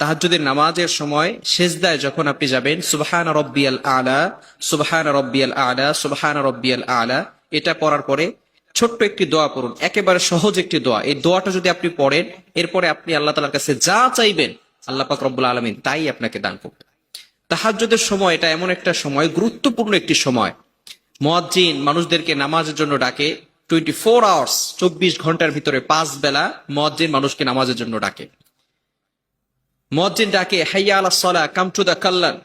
তাহাজ্জুদের নামাজের সময় সেজদায় যখন আপনি যাবেন সুবহান রাব্বিয়াল আলা, সুবহান রাব্বিয়াল আলা, সুবহান রাব্বিয়াল আলা, এটা পড়ার পরে ছোট্ট একটি দোয়া পড়ুন, একেবারে সহজ একটি দোয়া। এই দোয়াটা যদি আপনি পড়েন, এরপরে আপনি আল্লাহ তাআলার কাছে যা চাইবেন আল্লাহ পাক রব্বুল আলামিন তাই আপনাকে দান করবেন। তাহাজ্জুদের সময় এটা এমন একটা সময়, গুরুত্বপূর্ণ একটি সময়। মুয়াজ্জিন মানুষদেরকে নামাজের জন্য ডাকে। 24 আওয়ার্স, 24 ঘন্টার ভিতরে 5 বেলা মুয়াজ্জিন মানুষকে নামাজের জন্য ডাকে। মুয়াজ্জিন ডাকে, হাইয়া আলাস সালাহ, কাম টু দা কল্যাণ,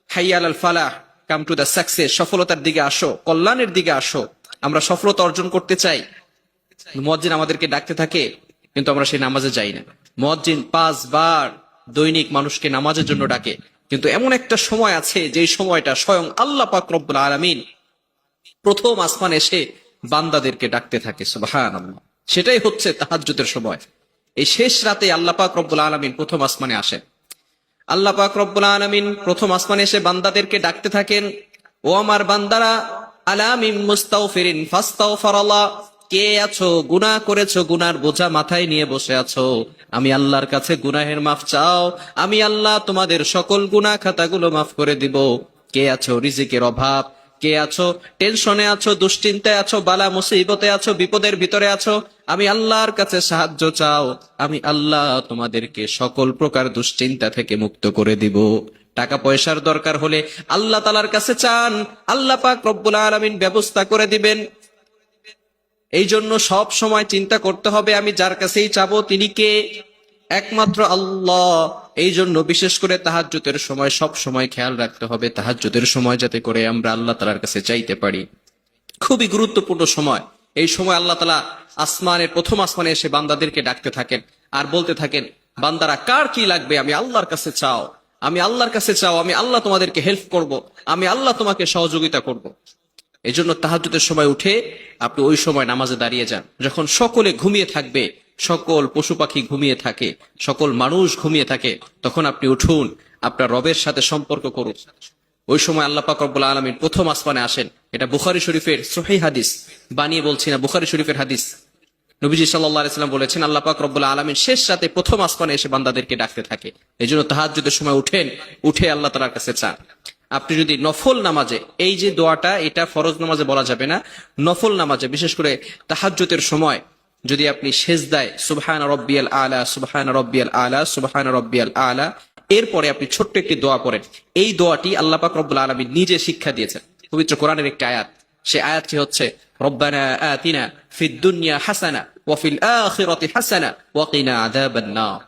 হাইয়া আলাল ফালাহ, কাম টু দা সাকসেস, সফলতার দিকে আসো, কল্যাণের দিকে আসো। আমরা সফলতা অর্জন করতে চাই। মুয়াজ্জিন আমাদেরকে ডাকতে থাকে, কিন্তু আমরা সেই নামাজে যাই না। মুয়াজ্জিন 5 বার দৈনিক মানুষকে নামাজের জন্য ডাকে, কিন্তু এমন একটা সময় আছে যেই সময়টা স্বয়ং আল্লাহ পাক রব্বুল আলামিন প্রথম আসমানে এসে বান্দাদেরকে ডাকতে থাকে। সুবহানাল্লাহ। সেটাই হচ্ছে তাহাজ্জুদের সময়। এই শেষ রাতে আল্লাহ পাক রব্বুল আলামিন প্রথম আসমানে আসেন। আল্লাহ পাক রব্বুল আলামিন প্রথম আসমানে এসে বান্দাদেরকে ডাকতে থাকেন, ও আমার বান্দারা, আলা মিন মুস্তাগফিরিন ফাস্তাগফিরাল্লাহ, কে আছো গুনাহ করেছো, গুনার বোঝা মাথায় নিয়ে বসে আছো, আমি আল্লাহর কাছে গুনাহের মাফ চাও, আমি আল্লাহ তোমাদের সকল গুনাহ খাতাগুলো মাফ করে দিব। কে আছো রিজিকের অভাব, কে আছো টেনশনে আছো, দুশ্চিন্তায় আছো, বালা মুসিবতে আছো, বিপদের ভিতরে আছো, আমি আল্লাহর কাছে সাহায্য চাও, আমি আল্লাহ তোমাদেরকে সকল প্রকার দুশ্চিন্তা থেকে মুক্ত করে দিব। টাকা পয়সার দরকার হলে আল্লাহ তাআলার কাছে চান, আল্লাহ পাক রব্বুল আলামিন ব্যবস্থা করে দিবেন। এই জন্য সব সময় চিন্তা করতে হবে আমি যার কাছেই চাবো তিনি কে? একমাত্র আল্লাহ। এই জন্য বিশেষ করে তাহাজ্জুদের সময় সব সময় খেয়াল রাখতে হবে তাহাজ্জুদের সময় যাতে করে আমরা আল্লাহ তাআলার কাছে চাইতে পারি। খুবই গুরুত্বপূর্ণ সময়। এই সময় আল্লাহ তাআলা আসমানের প্রথম আসমানে এসে বান্দাদেরকে ডাকতে থাকেন আর বলতে থাকেন, বান্দারা কার কি লাগবে আমি আল্লাহর কাছে চাও, আমি আল্লাহর কাছে চাও, আমি আল্লাহ তোমাদেরকে হেল্প করব, আমি আল্লাহ তোমাকে সহযোগিতা করব। এই জন্য তাহাজ্জুদের সময় উঠে আপনি ওই সময় নামাজে দাঁড়িয়ে যান, যখন সকলে ঘুমিয়ে থাকবে, সকল পশু পাখি ঘুমিয়ে থাকে, সকল মানুষ ঘুমিয়ে থাকে, তখন আপনি উঠুন, আপনার রবের সাথে সম্পর্ক করুন। ওই সময় আল্লাহ পাক রব্বুল আলামিন প্রথম আসমানে আসেন। এটা বুখারী শরীফের সহিহ হাদিস, বানিয়ে বলছি না, বুখারী শরীফের হাদিস। নবীজি সাল্লাল্লাহু আলাইহি ওয়াসাল্লাম বলেছেন, আল্লাহ পাক রব্বুল আলামিন শেষ রাতে প্রথম আসমানে এসে বান্দাদেরকে ডাকতে থাকে। এই জন্য তাহাজ্জুদের সময় উঠে আল্লাহ তাআলার কাছে চান। আপনি যদি নফল নামাজে, এই যে দোয়াটা এটা ফরজ নামাজে বলা যাবে না, নফল নামাজে বিশেষ করে তাহাজ্জুদের সময় যদি আপনি সেজদায় সুবহান রাব্বিয়াল আলা, সুবহান রাব্বিয়াল আলা, সুবহান রাব্বিয়াল আলা, এরপরে আপনি ছোট্ট একটি দোয়া পড়েন। এই দোয়াটি আল্লাহ পাক রব্বুল আলামিন নিজে শিক্ষা দিয়েছেন, পবিত্র কোরআনের একটি আয়াত। সেই আয়াতটি হচ্ছে, রব্বানা আতিনা ফিদ দুনিয়া হাসানা ওয়া ফিল আখিরাতি হাসানা ওয়া কিনা আযাবান নার।